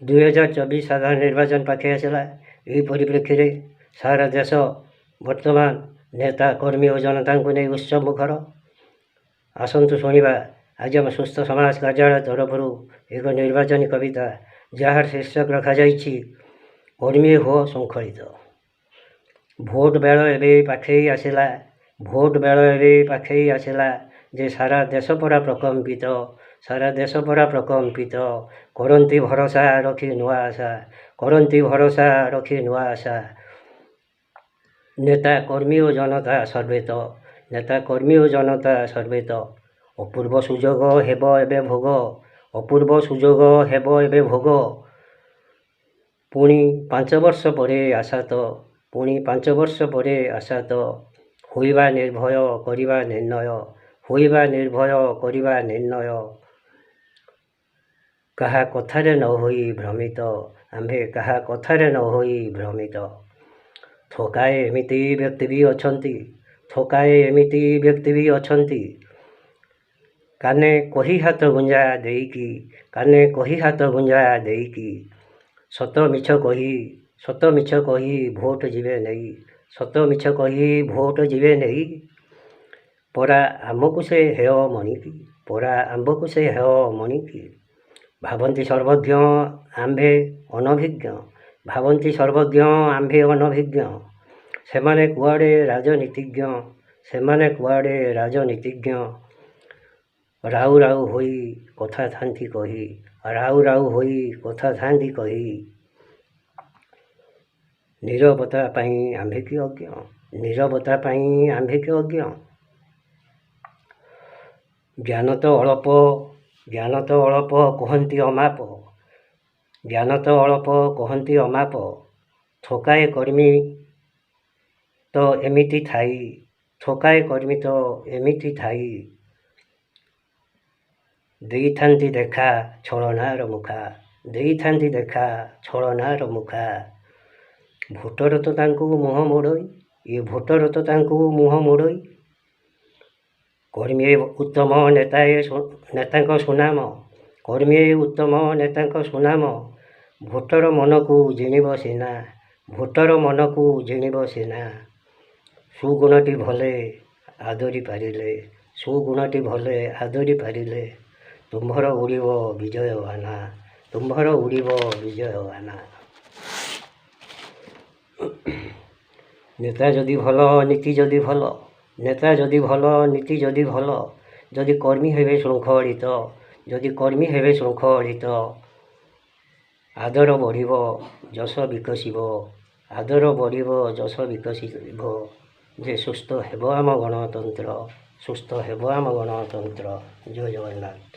2024 ସାଧାରଣ ନିର୍ବାଚନ ପାଖେଇ ଆସିଲା। ଏହି ପରିପ୍ରେକ୍ଷୀରେ ସାରା ଦେଶ ବର୍ତ୍ତମାନ ନେତା କର୍ମୀ ଓ ଜନତାଙ୍କୁ ନେଇ ଉତ୍ସବ ମୁଖର। ଆସନ୍ତୁ ଶୁଣିବା ଆଜି ଆମ ସୁସ୍ଥ ସମାଜ କାର୍ଯ୍ୟାଳୟ ତରଫରୁ ଏକ ନିର୍ବାଚନୀ କବିତା, ଯାହାର ଶୀର୍ଷକ ରଖାଯାଇଛି କର୍ମୀ ହୋ ଶୃଙ୍ଖଳିତ। ଭୋଟ ବେଳ ଏବେ ପାଖେଇ ଆସିଲା, ଭୋଟ ବେଳ ଏବେ ପାଖେଇ ଆସିଲା, ଯେ ସାରା ଦେଶ ପରା ପ୍ରକମ୍ପିତ, ସାରା ଦେଶ ପରା ପ୍ରକମ୍ପିତ। କରନ୍ତି ଭରସା ରଖି ନୂଆ ଆଶା, କରନ୍ତି ଭରସା ରଖି ନୂଆ ଆଶା। ନେତା କର୍ମୀ ଓ ଜନତା ସର୍ବେତ, ନେତା କର୍ମୀ ଓ ଜନତା ସର୍ବେତ। ଅପୂର୍ବ ସୁଯୋଗ ହେବ ଏବେ ଭୋଗ, ଅପୂର୍ବ ସୁଯୋଗ ହେବ ଏବେ ଭୋଗ। ପୁଣି 5 ବର୍ଷ ପରେ ଆଶା ତ, ପୁଣି 5 ବର୍ଷ ପରେ ଆଶା ତ। ହୋଇବା ନିର୍ଭୟ କରିବା ନିର୍ଣ୍ଣୟ, ହୋଇବା ନିର୍ଭୟ କରିବା ନିର୍ଣ୍ଣୟ। କାହା କଥାରେ ନ ହୋଇ ଭ୍ରମିତ, ଆମ୍ଭେ କାହା କଥାରେ ନ ହୋଇ ଭ୍ରମିତ। ଥୋକାଏ ଏମିତି ବ୍ୟକ୍ତି ବି ଅଛନ୍ତି, ଥୋକାଏ ଏମିତି ବ୍ୟକ୍ତି ବି ଅଛନ୍ତି। କାନେ କହି ହାତ ଗୁଞ୍ଜା ଦେଇକି, କାନେ କହି ହାତ ଗୁଞ୍ଜା ଦେଇକି। ସତ ମିଛ କହି, ସତ ମିଛ କହି ଭୋଟ ଯିବେ ନେଇ, ସତ ମିଛ କହି ଭୋଟ ଯିବେ ନେଇ। ପରା ଆମ୍ଭକୁ ସେ ହେୟ ମଣିକି, ପରା ଆମ୍ଭକୁ ସେ ହେୟ ମଣିକି। ଭାବନ୍ତି ସର୍ବଜ୍ଞ ଆମ୍ଭେ ଅନଭିଜ୍ଞ, ଭାବନ୍ତି ସର୍ବଜ୍ଞ ଆମ୍ଭେ ଅନଭିଜ୍ଞ। ସେମାନେ କୁଆଡ଼େ ରାଜନୀତିଜ୍ଞ, ସେମାନେ କୁଆଡ଼େ ରାଜନୀତିଜ୍ଞ। ରାଉ ରାଉ ହୋଇ କଥା ଥାନ୍ତି କହି, ରାଉ ରାଉ ହୋଇ କଥା ଥାନ୍ତି କହି। ନୀରବତା ପାଇଁ ଆମ୍ଭେ କି ଅଜ୍ଞ, ନୀରବତା ପାଇଁ ଆମ୍ଭେ କି ଅଜ୍ଞ। ଜ୍ଞାନ ତ ଅଳପ, ଜ୍ଞାନ ତ ଅଳପ କହନ୍ତି ଅମାପ, ଜ୍ଞାନ ତ ଅଳପ କହନ୍ତି ଅମାପ। ଥୋକାଏ କର୍ମୀ ତ ଏମିତି ଥାଇ, ଥୋକାଏ କର୍ମୀ ତ ଏମିତି ଥାଇ। ଦେଇଥାନ୍ତି ଦେଖା ଛଳନାର ମୁଖା, ଦେଇଥାନ୍ତି ଦେଖା ଛଳନାର ମୁଖା। ଭୋଟର ତ ତାଙ୍କୁ ମୁହଁ ମୋଡ଼ଇ, ଏ ଭୋଟର ତ ତାଙ୍କୁ ମୁହଁ ମୋଡ଼ଇ। କର୍ମୀ ଉତ୍ତମ ନେତାଏ ନେତାଙ୍କ ସୁନାମ, କର୍ମୀ ଉତ୍ତମ ନେତାଙ୍କ ସୁନାମ। ଭୋଟର ମନକୁ ଜିଣିବ ସିନା, ଭୋଟର ମନକୁ ଜିଣିବ ସିନା। ସୁଗୁଣଟି ଭଲେ ଆଦରି ପାରିଲେ, ସୁଗୁଣଟି ଭଲେ ଆଦରି ପାରିଲେ। ତୁମ୍ଭର ଉଡ଼ିବ ବିଜୟ ବାନା, ତୁମ୍ଭର ଉଡ଼ିବ ବିଜୟ ବାନା। ନେତା ଯଦି ଭଲ, ନୀତି ଯଦି ଭଲ, ନେତା ଯଦି ଭଲ, ନୀତି ଯଦି ଭଲ। ଯଦି କର୍ମୀ ହେବେ ଶୃଙ୍ଖଳିତ, ଯଦି କର୍ମୀ ହେବେ ଶୃଙ୍ଖଳିତ। ଆଦର ବଢ଼ିବ ଯଶ ବିକଶିବ, ଆଦର ବଢ଼ିବ ଯଶ ବିକଶିବ। ଯେ ସୁସ୍ଥ ହେବ ଆମ ଗଣତନ୍ତ୍ର, ସୁସ୍ଥ ହେବ ଆମ ଗଣତନ୍ତ୍ର। ଜୟ ଜଗନ୍ନାଥ।